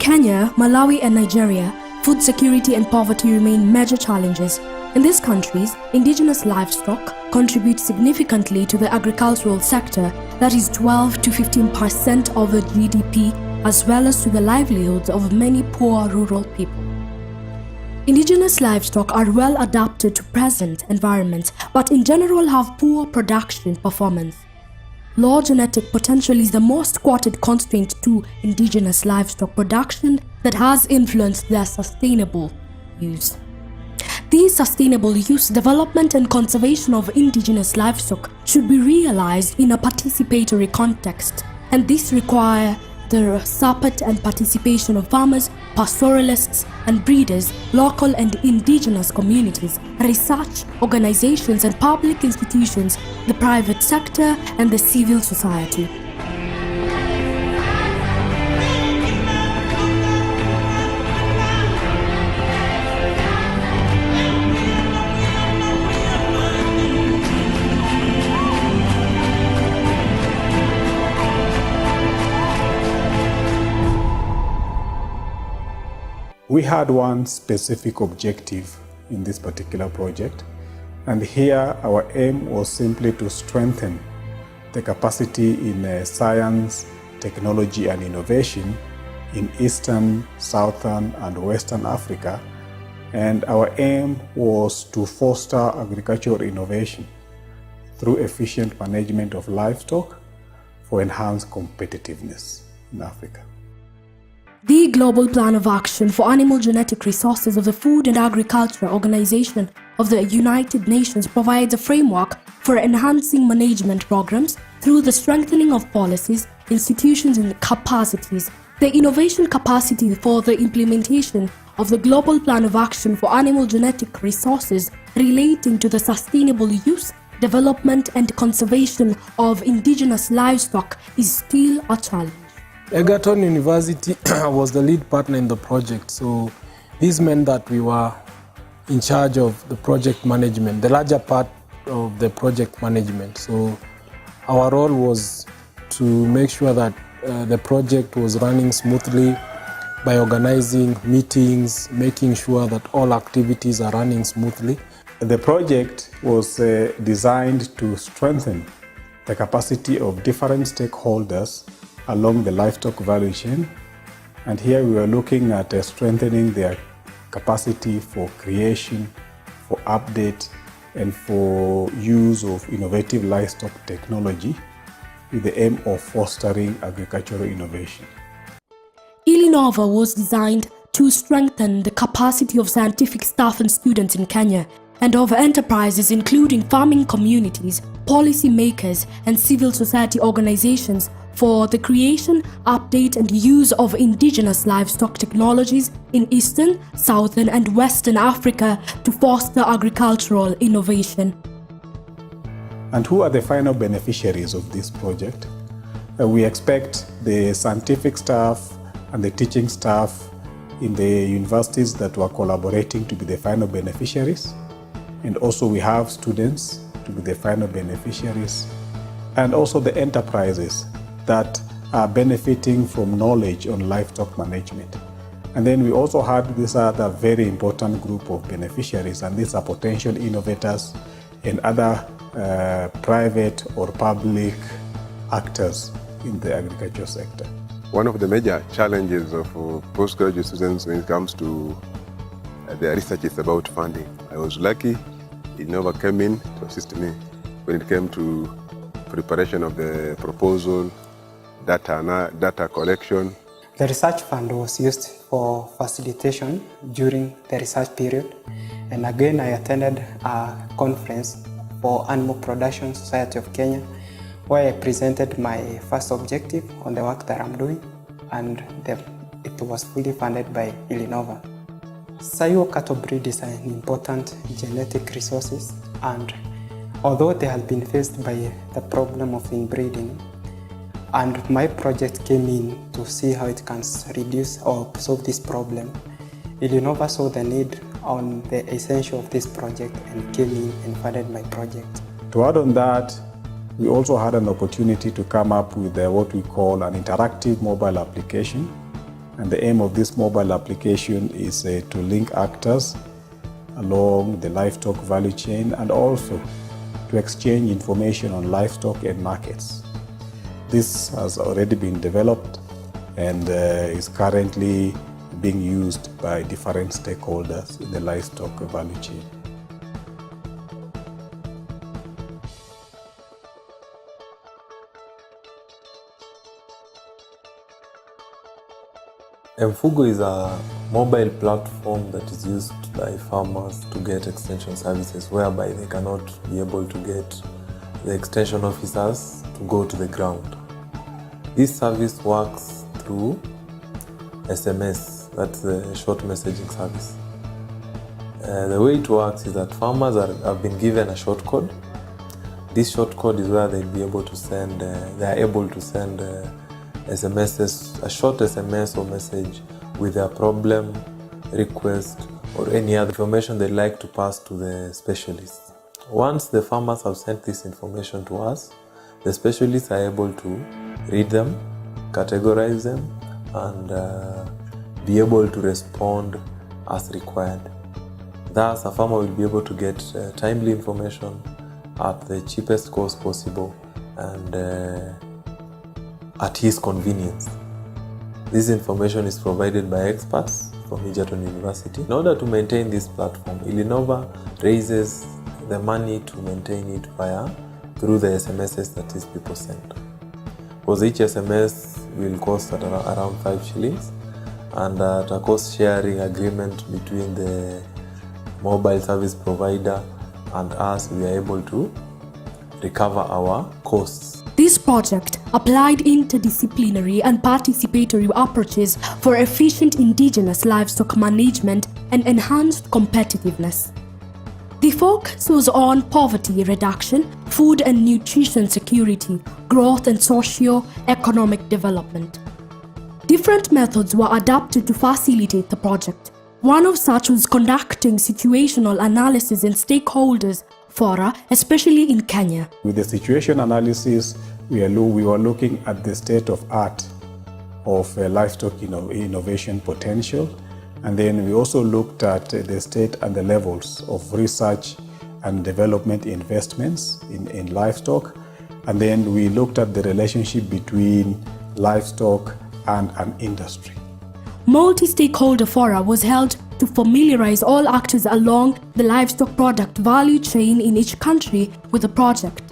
Kenya, Malawi and Nigeria, food security and poverty remain major challenges. In these countries, indigenous livestock contribute significantly to the agricultural sector, that is 12 to 15% of the GDP, as well as to the livelihoods of many poor rural people. Indigenous livestock are well adapted to present environments, but in general have poor production performance. Low genetic potential is the most quoted constraint to indigenous livestock production that has influenced their sustainable use. These sustainable use, development and conservation of indigenous livestock should be realized in a participatory context, and this requires the support and participation of farmers, pastoralists and breeders, local and indigenous communities, research organizations and public institutions, the private sector and the civil society. We had one specific objective in this particular project, and here our aim was simply to strengthen the capacity in science, technology and innovation in Eastern, Southern and Western Africa, and our aim was to foster agricultural innovation through efficient management of livestock for enhanced competitiveness in Africa. The Global Plan of Action for Animal Genetic Resources of the Food and Agriculture Organization of the United Nations provides a framework for enhancing management programs through the strengthening of policies, institutions and capacities. The innovation capacity for the implementation of the Global Plan of Action for Animal Genetic Resources relating to the sustainable use, development and conservation of indigenous livestock is still a challenge. Egerton University was the lead partner in the project, so this meant that we were in charge of the project management, the larger part of the project management. So our role was to make sure that the project was running smoothly by organizing meetings, making sure that all activities are running smoothly. The project was designed to strengthen the capacity of different stakeholders along the livestock value chain, and here we were looking at strengthening their capacity for creation, for update and for use of innovative livestock technology with the aim of fostering agricultural innovation. iLINOVA was designed to strengthen the capacity of scientific staff and students in Kenya and of enterprises including farming communities, policy makers and civil society organizations for the creation, update and use of indigenous livestock technologies in Eastern, Southern and Western Africa to foster agricultural innovation. And who are the final beneficiaries of this project? We expect the scientific staff and the teaching staff in the universities that were collaborating to be the final beneficiaries. And also we have students to be the final beneficiaries. And also the enterprises that are benefiting from knowledge on livestock management. And then we also had this other very important group of beneficiaries, and these are potential innovators and other private or public actors in the agriculture sector. One of the major challenges of postgraduate students when it comes to their research is about funding. I was lucky, iLINOVA came in to assist me when it came to preparation of the proposal, data collection. The research fund was used for facilitation during the research period. And again, I attended a conference for Animal Production Society of Kenya, where I presented my first objective on the work that I'm doing, and it was fully funded by iLINOVA. Sayo cattle breed is an important genetic resource, and although they have been faced by the problem of inbreeding, and my project came in to see how it can reduce or solve this problem, iLINOVA saw the need on the essential of this project and came in and funded my project. To add on that, we also had an opportunity to come up with what we call an interactive mobile application And the aim of this mobile application is to link actors along the livestock value chain and also to exchange information on livestock and markets. This has already been developed and is currently being used by different stakeholders in the livestock value chain. Mfugo is a mobile platform that is used by farmers to get extension services whereby they cannot be able to get the extension officers to go to the ground. This service works through SMS, that's the short messaging service. The way it works is that farmers have been given a short code. This short code is where they'll be able to send, SMSs, a short SMS or message with their problem, request, or any other information they'd like to pass to the specialists. Once the farmers have sent this information to us, the specialists are able to read them, categorize them, and be able to respond as required. Thus, a farmer will be able to get timely information at the cheapest cost possible and at his convenience. This information is provided by experts from Egerton University. In order to maintain this platform, iLINOVA raises the money to maintain it through the SMSs that these people send. Because each SMS will cost at around 5 shillings, and at a cost sharing agreement between the mobile service provider and us, we are able to recover our costs. This project applied interdisciplinary and participatory approaches for efficient indigenous livestock management and enhanced competitiveness. The focus was on poverty reduction, food and nutrition security, growth and socio-economic development. Different methods were adapted to facilitate the project. One of such was conducting situational analysis and stakeholders fora, especially in Kenya. With the situation analysis, we were looking at the state of art of livestock innovation potential, and then we also looked at the state and the levels of research and development investments in livestock, and then we looked at the relationship between livestock and an industry. Multi-stakeholder fora was held to familiarize all actors along the livestock product value chain in each country with the project,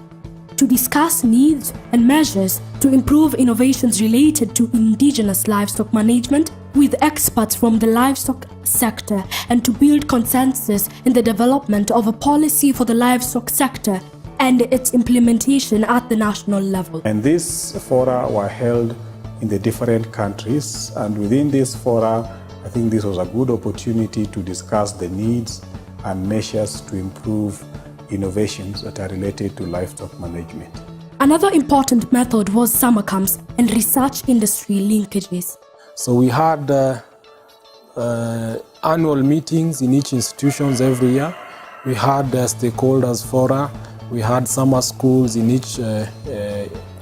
to discuss needs and measures to improve innovations related to indigenous livestock management with experts from the livestock sector, and to build consensus in the development of a policy for the livestock sector and its implementation at the national level. And these fora were held in the different countries, and within this fora, I think this was a good opportunity to discuss the needs and measures to improve innovations that are related to livestock management. Another important method was summer camps and research industry linkages. So we had annual meetings in each institutions every year. We had stakeholders fora. We had summer schools in each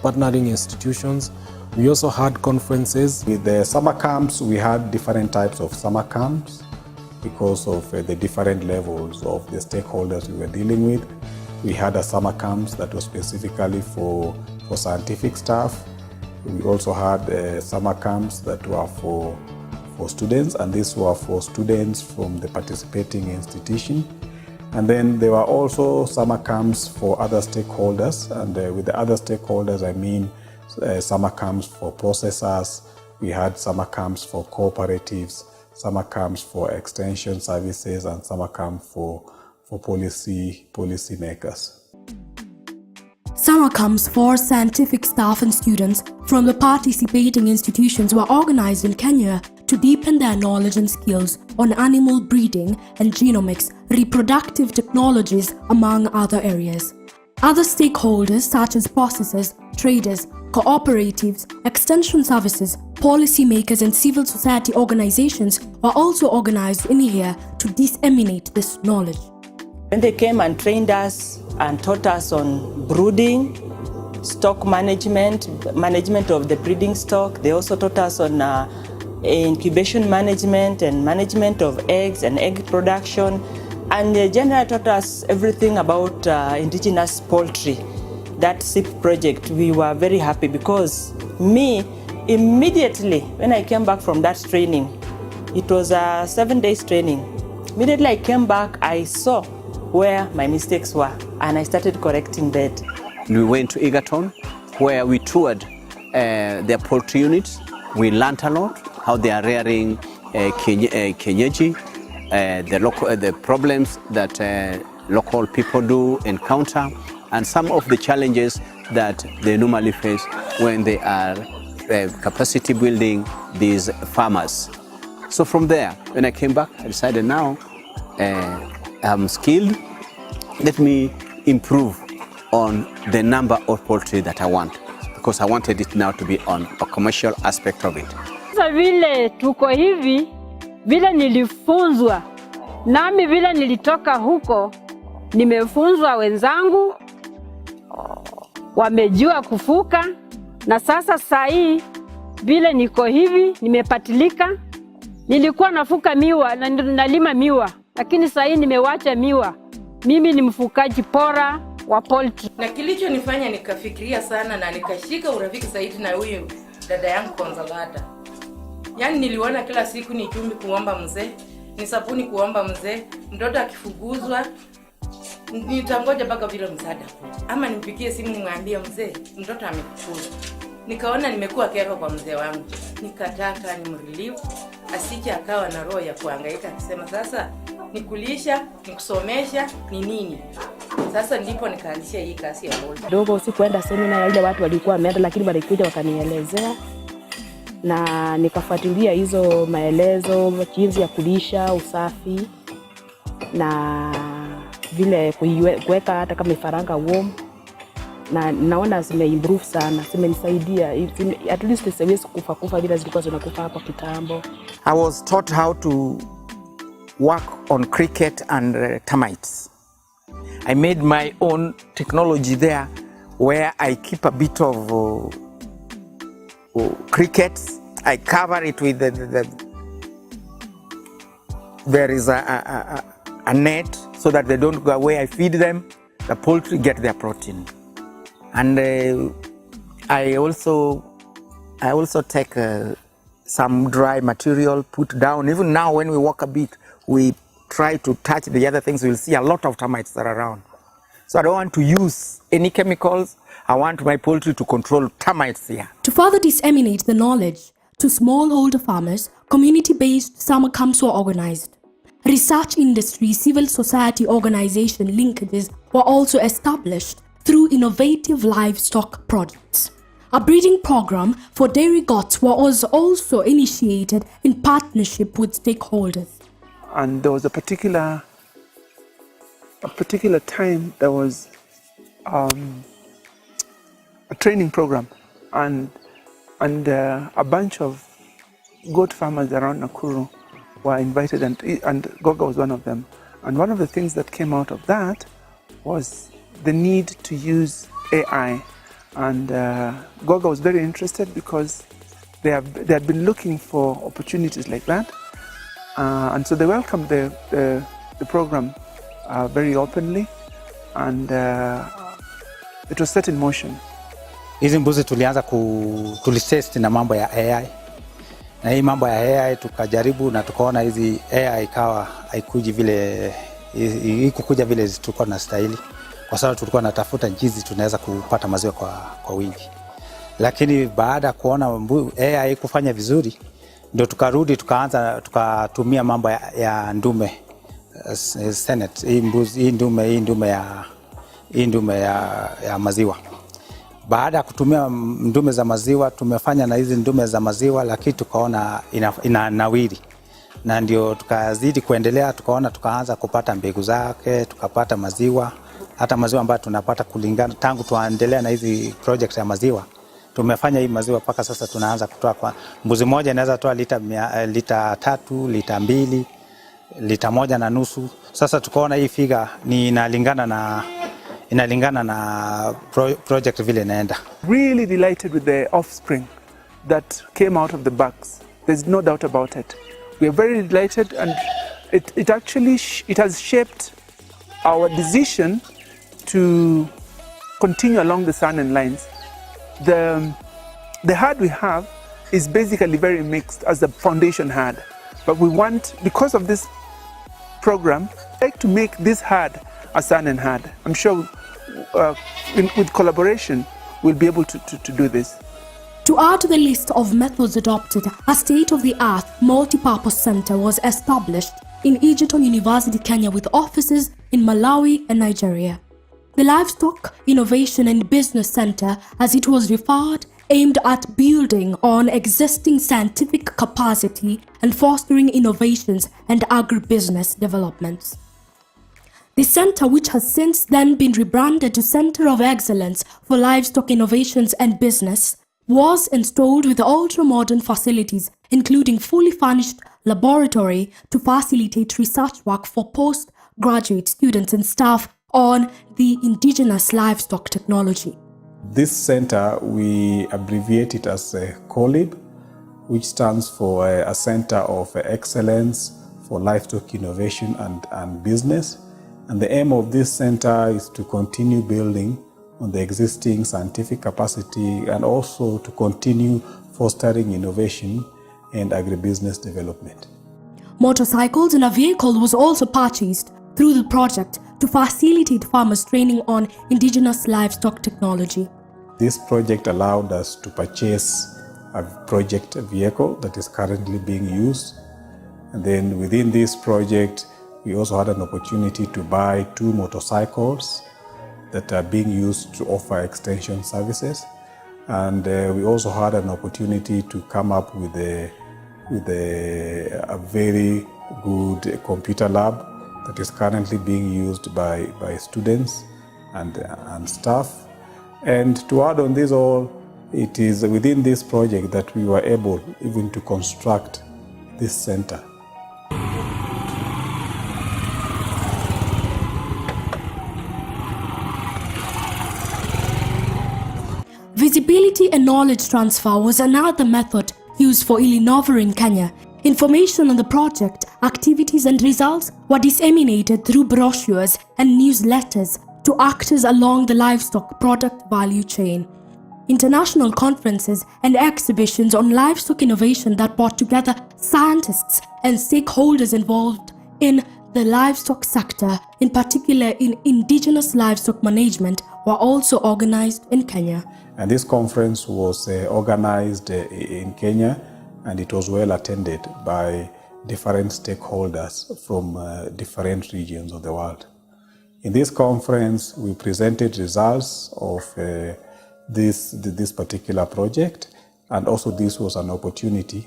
partnering institutions. We also had conferences. With the summer camps, we had different types of summer camps because of the different levels of the stakeholders we were dealing with. We had a summer camps that was specifically for scientific staff. We also had summer camps that were for students, and these were for students from the participating institution. And then there were also summer camps for other stakeholders, and with the other stakeholders I mean summer camps for processors. We had summer camps for cooperatives, summer camps for extension services, and summer camp for policy makers. Summer camps for scientific staff and students from the participating institutions were organized in Kenya to deepen their knowledge and skills on animal breeding and genomics, reproductive technologies, among other areas. Other stakeholders such as processors, traders, cooperatives, extension services, policymakers and civil society organizations were also organized in here to disseminate this knowledge. When they came and trained us and taught us on brooding, stock management of the breeding stock, they also taught us on incubation management and management of eggs and egg production, and generally taught us everything about indigenous poultry. That SIP project, we were very happy because immediately when I came back from that training, it was a 7 days training. Immediately I came back, I saw where my mistakes were and I started correcting that. We went to Egerton where we toured their poultry units. We learned a lot how they are rearing kienyeji, the problems that local people do encounter, and some of the challenges that they normally face when they are capacity building these farmers. So from there, when I came back, I decided now I'm skilled. Let me improve on the number of poultry that I want, because I wanted it now to be on a commercial aspect of it. Sasa vile tuko hivi, vile nilifunzwa, nami vile nilitoka huko, nimefunzwa wenzangu, wamejua kufuka, na sasa saa hii vile niko hivi, nimepatilika. Nilikuwa nafuka miwa na nalima miwa, lakini saa hii nimewacha miwa. Mimi ni mfukaji bora wa poultry. Na kilichonifanya nikafikiria sana na nikashika urafiki zaidi na huyu dada yangu Konsolata. Yaani niliona kila siku ni chumvi kuomba mzee, ni sabuni kuomba mzee, mtoto akifukuzwa nitangoja mpaka vile msaada kuja. Ama nimpigie simu nimwambie mzee, mtoto amefukuzwa. Nikaona nimekuwa kero kwa mzee wangu. Nikataka nimrelieve asije akawa na roho ya kuhangaika akisema sasa nikulisha, nikusomesha, ni nini. Sasa ndipo nikaanzisha hii kazi ya poultry. Dogo sikuenda semina ile watu walikuwa wameenda, lakini walikuja wakanielezea na nikafuatilia hizo maelezo, jinsi ya kulisha, usafi na vile kuweka hata kama ifaranga warm, na naona zimeimprove sana, zimenisaidia at least siwezi kufa vile zilikuwa zinakufa hapo kitambo. I was taught how to work on cricket and termites. I made my own technology there where I keep a bit of crickets. I cover it with there is a net so that they don't go away. I feed them, the poultry get their protein. And I also take some dry material, put down. Even now when we walk a bit, we try to touch the other things. We'll see a lot of termites that are around. So I don't want to use any chemicals. I want my poultry to control termites here. To further disseminate the knowledge to smallholder farmers, community-based summer camps were organized. Research industry, civil society organization linkages were also established through innovative livestock projects. A breeding program for dairy goats was also initiated in partnership with stakeholders. And there was a particular time there was a training program, and a bunch of goat farmers around Nakuru were invited, and Goga was one of them. And one of the things that came out of that was the need to use AI. And Goga was very interested because they had been looking for opportunities like that. And so they welcomed the program very openly, and it was set in motion. Hizi mbuzi tulianza tulitest na mambo ya AI. Na hii mambo ya AI tukajaribu na tukaona hizi AI ikawa haikuji vile ikukuja vile tulikuwa tunastahili. Kwa sababu tulikuwa natafuta jinsi tunaweza kupata maziwa kwa wingi. Lakini baada kuona AI kufanya vizuri, ndio tukarudi tukatumia mambo ya ndume Senate, hii ndume ya maziwa. Baada ya kutumia ndume za maziwa, tumefanya na hizi ndume za maziwa, lakini tukaona inanawiri. Na ndio tukazidi kuendelea, tukaanza kupata mbegu zake, tukapata maziwa, hata maziwa ambayo tunapata kulingana tangu tuendelea na hizi project ya maziwa. Tumefanya hii maziwa paka sasa tunaanza kutoa kwa mbuzi moja inaweza toa lita 3, lita 2, lita 1.5. Sasa tukaona hii figa ni inalingana na project vile inaenda. Really delighted with the offspring that came out of the bucks. There's no doubt about it. We are very delighted, and it has shaped our decision to continue along the certain lines. The herd we have is basically very mixed as the foundation herd, but we want, because of this program, like to make this herd a certain herd. I'm sure with collaboration we'll be able to do this. To add to the list of methods adopted, a state-of-the-art multi-purpose center was established in Egerton University, Kenya, with offices in Malawi and Nigeria. The Livestock Innovation and Business Center, as it was referred, aimed at building on existing scientific capacity and fostering innovations and agribusiness developments. The center, which has since then been rebranded to Center of Excellence for Livestock Innovations and Business, was installed with ultra-modern facilities, including fully furnished laboratory to facilitate research work for postgraduate students and staff on the indigenous livestock technology. This center, we abbreviate it as CoELIB, which stands for a Center of Excellence for Livestock Innovation and Business. And the aim of this center is to continue building on the existing scientific capacity and also to continue fostering innovation and agribusiness development. Motorcycles and a vehicle was also purchased through the project to facilitate farmers training on indigenous livestock technology. This project allowed us to purchase a project vehicle that is currently being used. And then within this project, we also had an opportunity to buy 2 motorcycles that are being used to offer extension services. And we also had an opportunity to come up with a very good computer lab that is currently being used by students and staff. And to add on this all, it is within this project that we were able even to construct this center. Visibility and knowledge transfer was another method used for iLINOVA in Kenya. Information on the project, activities and results were disseminated through brochures and newsletters to actors along the livestock product value chain. International conferences and exhibitions on livestock innovation that brought together scientists and stakeholders involved in the livestock sector, in particular in indigenous livestock management, were also organized in Kenya. And this conference was organized in Kenya, and it was well attended by different stakeholders from different regions of the world. In this conference, we presented results of this particular project, and also this was an opportunity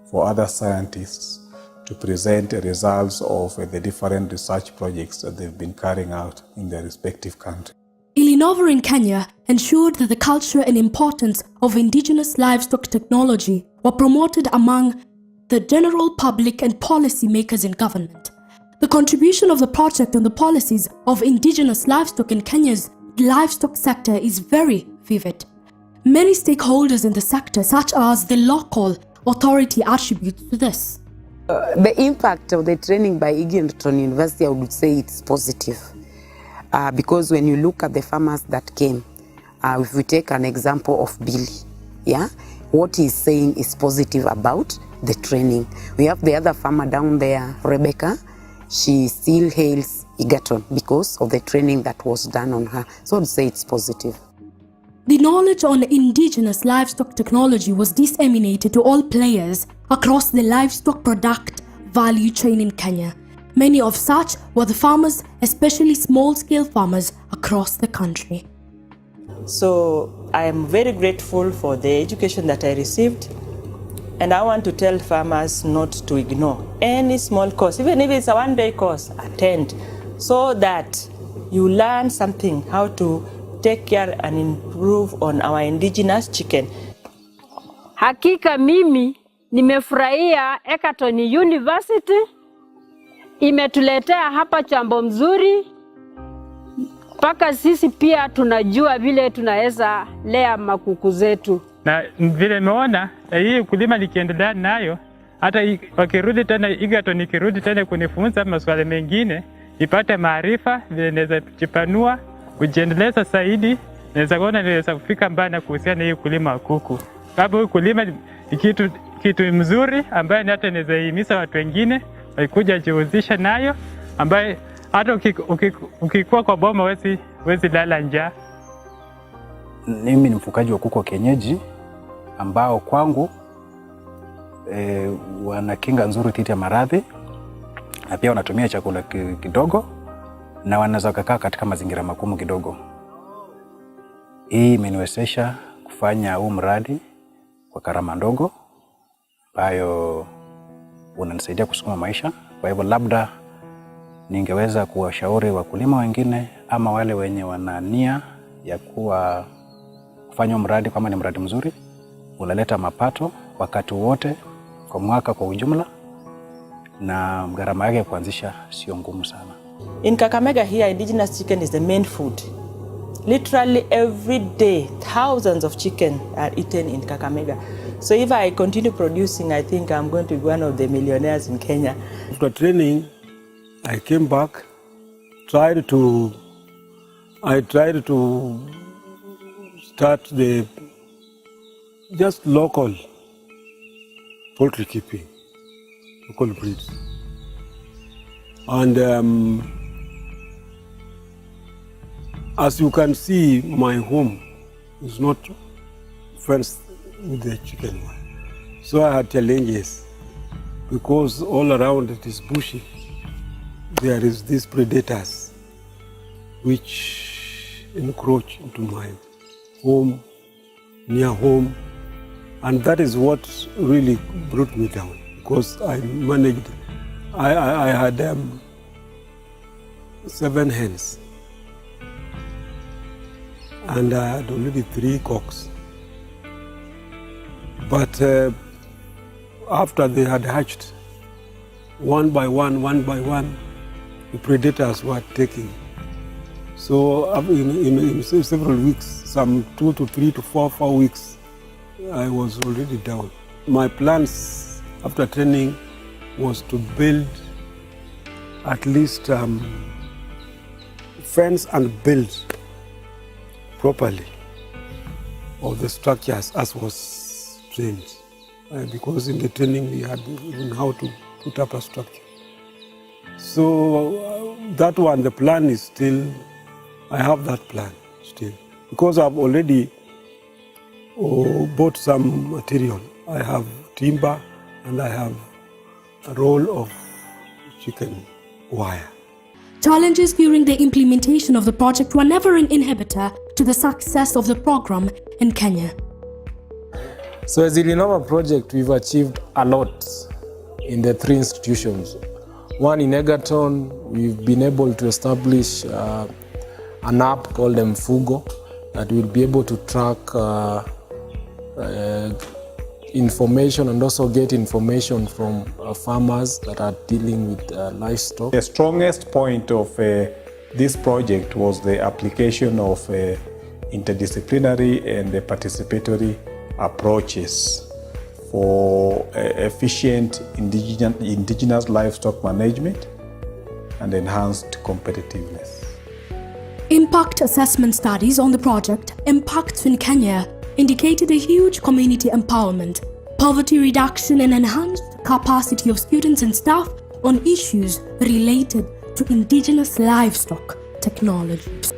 for other scientists to present results of the different research projects that they've been carrying out in their respective countries. iLINOVA in Kenya ensured that the culture and importance of indigenous livestock technology were promoted among the general public and policy makers in government. The contribution of the project on the policies of indigenous livestock in Kenya's livestock sector is very vivid. Many stakeholders in the sector, such as the local authority, attribute to this. The impact of the training by Egerton University, I would say it's positive. Because when you look at the farmers that came, if we take an example of Billy, yeah, what he's saying is positive about the training. We have the other farmer down there, Rebecca. She still hails Egerton because of the training that was done on her. So I'd say it's positive. The knowledge on indigenous livestock technology was disseminated to all players across the livestock product value chain in Kenya. Many of such were the farmers, especially small-scale farmers across the country. So I am very grateful for the education that I received, and I want to tell farmers not to ignore any small course, even if it's a one-day course, attend, so that you learn something, how to take care and improve on our indigenous chicken. Hakika mimi nimefurahia Egerton University, imetuletea hapa chambo mzuri, mpaka sisi pia tunajua vile tunaweza lea makuku zetu. na vile nimeona hii ukulima nikiendelea nayo, hata wakirudi tena Egerton, nikirudi tena kunifunza maswali mengine, nipate maarifa vile naweza kujipanua, kujiendeleza zaidi, naweza kufika mbali na kuhusiana hii ukulima wa kuku. Sababu ukulima ni kitu mzuri ambaye hata naweza himiza watu wengine wakuja jihusisha nayo, ambaye hata ukikuwa kwa boma wezi lala njaa. Mimi ni mfugaji wa kuku wa kienyeji ambao kwangu wana kinga nzuri dhidi ya maradhi, na pia wanatumia chakula kidogo, na wanaweza kukaa katika mazingira magumu kidogo. Hii imeniwezesha kufanya huu mradi kwa gharama ndogo ambayo unanisaidia kusukuma maisha. Kwa hivyo labda ningeweza kuwashauri wakulima wengine ama wale wenye wana nia ya kufanya mradi, kama ni mradi mzuri unaleta mapato wakati wote kwa mwaka kwa ujumla, na gharama yake kuanzisha sio ngumu sana. In Kakamega here, indigenous chicken is the main food. Literally every day, thousands of chicken are eaten in Kakamega. So if I continue producing, I think I'm going to be one of the millionaires in Kenya. After training, I came back, tried to start the just local poultry keeping, local breeds. And as you can see, my home is not fenced with the chicken one. So I had challenges because all around it is bushy. There is these predators which encroach into my home, near home, and that is what really brought me down, because I managed, I had 7 hens and I had already 3 cocks. But after they had hatched, one by one, the predators were taking. So in several weeks, some 2 to 3 to 4 weeks, I was already down. My plans after training was to build at least fence and build properly all the structures as was trained. Because in the training we had even how to put up a structure. So that one, the plan is still, I have that plan still. Because I've already bought some material. I have timber and I have a roll of chicken wire. Challenges during the implementation of the project were never an inhibitor to the success of the program in Kenya. So as the iLINOVA project, we've achieved a lot in the 3 institutions. One in Egerton, we've been able to establish an app called Mfugo that will be able to track information and also get information from farmers that are dealing with livestock. The strongest point of this project was the application of interdisciplinary and participatory approaches for efficient indigenous livestock management and enhanced competitiveness. Impact assessment studies on the project Impacts in Kenya indicated a huge community empowerment, poverty reduction and enhanced capacity of students and staff on issues related to indigenous livestock technologies.